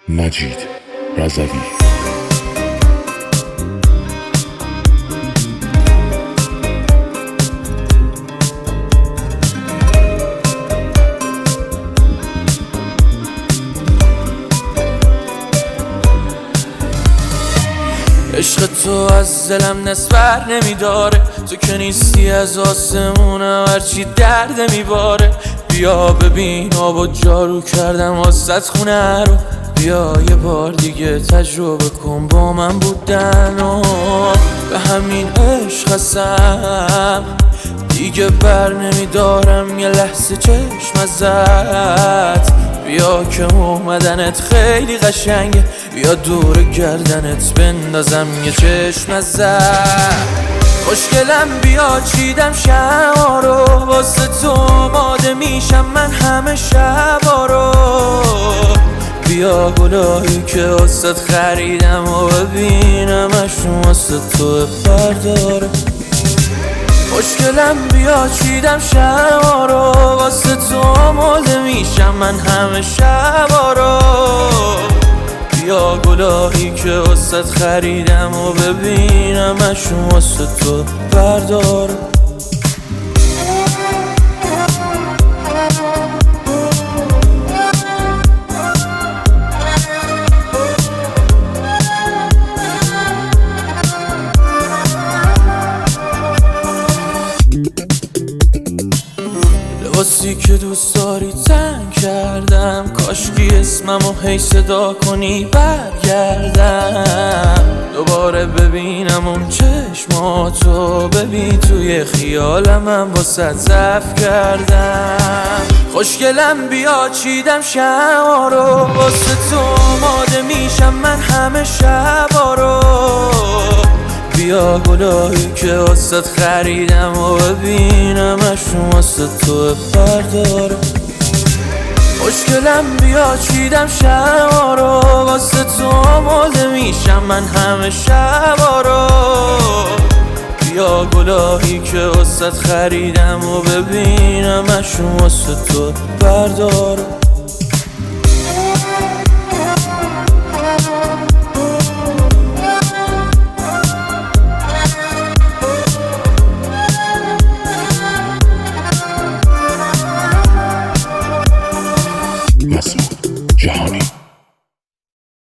مجید رضوی. عشق تو از دلم نسبر نمیداره، تو که نیستی از آسمونم هرچی درد میباره. بیا ببین آب و جارو کردم واسط خونه رو، بیا یه بار دیگه تجربه کن با من بودن و به همین عشق هستم دیگه بر نمیدارم یه لحظه چشم ازت. بیا که اومدنت خیلی قشنگه، بیا دور گردنت بندازم یه چشم ازت. خوشگلم بیا چیدم شما رو، واسه تو آماده میشم من همه شبا رو. بیا گلایی که واسه خریدم و ببینمشون واسه تو برداره. خوشگلم بیا چیدم شما رو، واسه تو آماده میشم من همه شبا رو. بیا گلایی که واسه خریدم و ببینمشون واسه تو برداره. لباسی که دوست داری تن کردم، کاشکی اسممو هی صدا کنی برگردم. دوباره ببینم اون چشماتو، ببین توی خیالم واسه ضعف کردم. خوشگلم بیا چیدم شما رو، واسه تو آماده میشم من همه شبا رو. بیا گلایی که واسه خریدم و ببینمشون واسه تو برداره. خوشگلم بیا چیدم شما رو، واسه تو آماده میشم من همه شبا رو. بیا گلایی که واسه خریدم و ببینمشون واسه تو برداره.